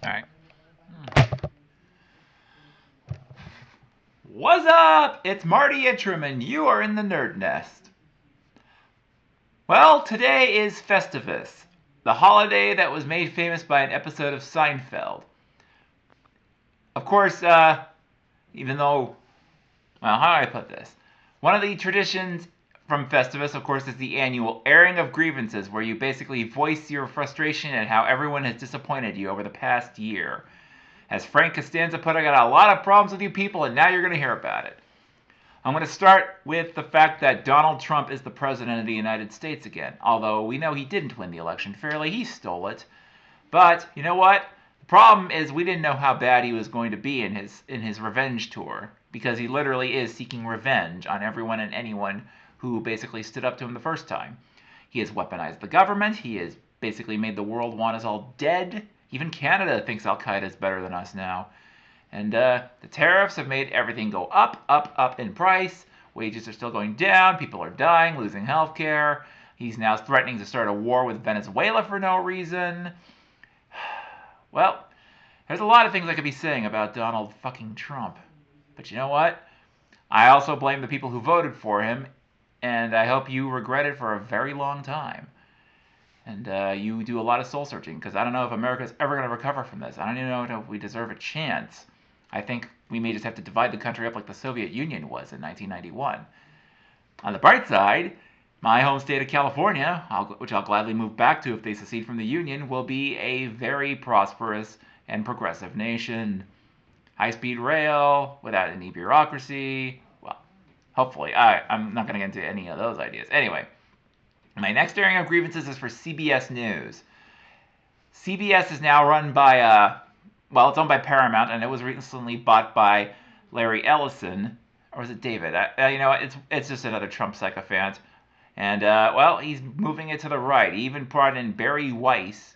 All right. What's up? It's Marty Intrum, and you are in the Nerd Nest. Well, today is Festivus, the holiday that was made famous by an episode of Seinfeld. Of course, even though, well, how do I put this? One of the traditions from Festivus, of course, is the annual Airing of Grievances, where you basically voice your frustration at how everyone has disappointed you over the past year. As Frank Costanza put, I got a lot of problems with you people, and now you're going to hear about it. I'm going to start with the fact that Donald Trump is the president of the United States again. Although we know he didn't win the election fairly, he stole it. But you know what? The problem is we didn't know how bad he was going to be in his revenge tour, because he literally is seeking revenge on everyone and anyone who basically stood up to him the first time. He has weaponized the government. He has basically made the world want us all dead. Even Canada thinks Al Qaeda is better than us now. And the tariffs have made everything go up, up, up in price. Wages are still going down. People are dying, losing health care. He's now threatening to start a war with Venezuela for no reason. Well, there's a lot of things I could be saying about Donald fucking Trump. But you know what? I also blame the people who voted for him, and I hope you regret it for a very long time. And you do a lot of soul searching, because I don't know if America's ever going to recover from this. I don't even know if we deserve a chance. I think we may just have to divide the country up like the Soviet Union was in 1991. On the bright side, my home state of California, which I'll gladly move back to if they secede from the Union, will be a very prosperous and progressive nation. High-speed rail, without any bureaucracy. Well, hopefully. I'm not going to get into any of those ideas. Anyway, my next airing of grievances is for CBS News. CBS is now run by, it's owned by Paramount, and it was recently bought by Larry Ellison, or was it David? It's just another Trump sycophant. And, he's moving it to the right. He even brought in Barry Weiss,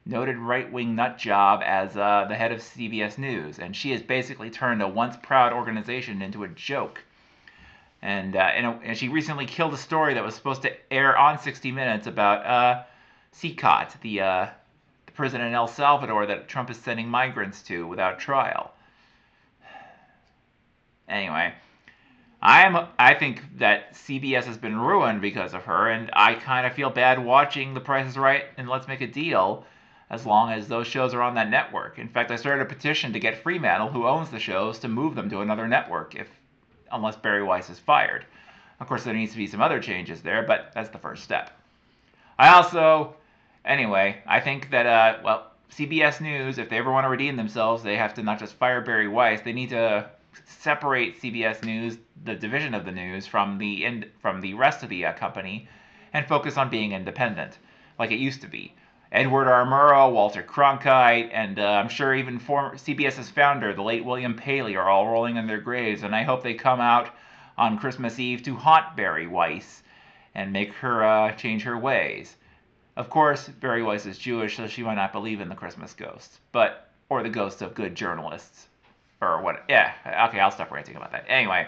noted right-wing nut job, as the head of CBS News. And she has basically turned a once-proud organization into a joke. And she recently killed a story that was supposed to air on 60 Minutes about CCOT, the prison in El Salvador that Trump is sending migrants to without trial. Anyway, I think that CBS has been ruined because of her, and I kind of feel bad watching The Price is Right and Let's Make a Deal as long as those shows are on that network. In fact, I started a petition to get Fremantle, who owns the shows, to move them to another network unless Barry Weiss is fired. Of course, there needs to be some other changes there, but that's the first step. I think that, CBS News, if they ever want to redeem themselves, they have to not just fire Barry Weiss, they need to separate CBS News, the division of the news, from the rest of the company, and focus on being independent, like it used to be. Edward R. Murrow, Walter Cronkite, and I'm sure even former CBS's founder, the late William Paley, are all rolling in their graves, and I hope they come out on Christmas Eve to haunt Barry Weiss and make her change her ways. Of course, Barry Weiss is Jewish, so she might not believe in the Christmas ghost, or the ghosts of good journalists, or what? Yeah, okay, I'll stop ranting about that. Anyway,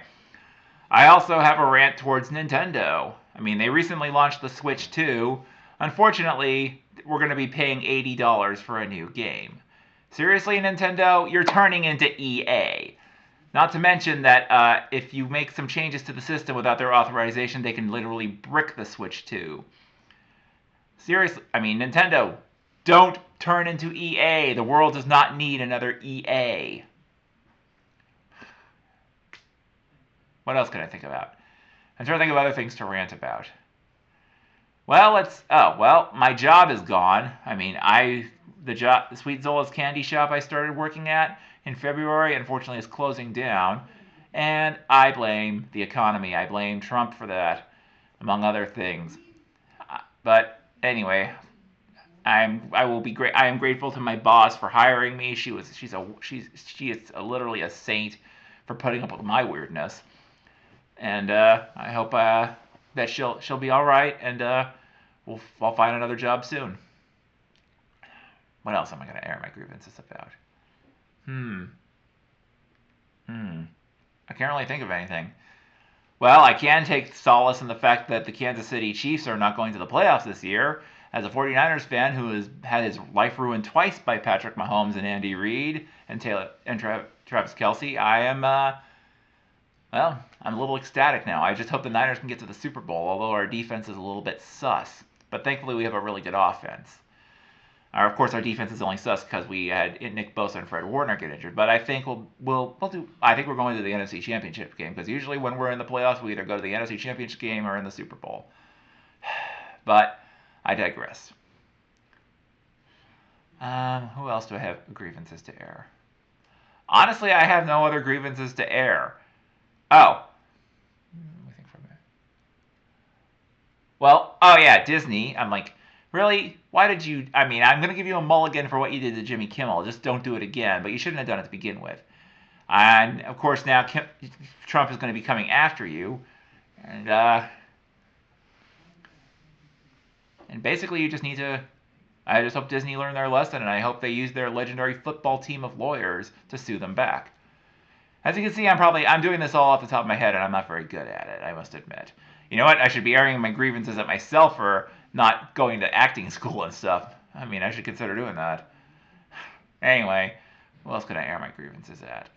I also have a rant towards Nintendo. I mean, they recently launched the Switch 2. Unfortunately, we're going to be paying $80 for a new game. Seriously, Nintendo? You're turning into EA. Not to mention that if you make some changes to the system without their authorization, they can literally brick the Switch 2. Seriously, I mean, Nintendo, don't turn into EA. The world does not need another EA. What else can I think about? I'm trying to think of other things to rant about. My job is gone. I mean, the Sweet Zola's candy shop I started working at in February, unfortunately, is closing down. And I blame the economy. I blame Trump for that, among other things. But anyway, I am grateful to my boss for hiring me. She is literally a saint for putting up with my weirdness. And I hope that she'll be all right, and I'll find another job soon. What else am I going to air my grievances about? I can't really think of anything. Well, I can take solace in the fact that the Kansas City Chiefs are not going to the playoffs this year, as a 49ers fan who has had his life ruined twice by Patrick Mahomes and Andy Reid and Travis Kelce, I'm a little ecstatic now. I just hope the Niners can get to the Super Bowl, although our defense is a little bit sus. But thankfully, we have a really good offense. Of course, our defense is only sus because we had Nick Bosa and Fred Warner get injured. But I think we'll do. I think we're going to the NFC Championship game because usually when we're in the playoffs, we either go to the NFC Championship game or in the Super Bowl. But I digress. Who else do I have grievances to air? Honestly, I have no other grievances to air. Oh. Let me think for a minute. Well, oh yeah, Disney. I'm like, really? Why did you? I mean, I'm going to give you a mulligan for what you did to Jimmy Kimmel. Just don't do it again. But you shouldn't have done it to begin with. And of course, now Trump is going to be coming after you. And basically, you just need to. I just hope Disney learned their lesson, and I hope they use their legendary football team of lawyers to sue them back. As you can see, I'm doing this all off the top of my head, and I'm not very good at it, I must admit. You know what? I should be airing my grievances at myself for not going to acting school and stuff. I mean, I should consider doing that. Anyway, what else could I air my grievances at?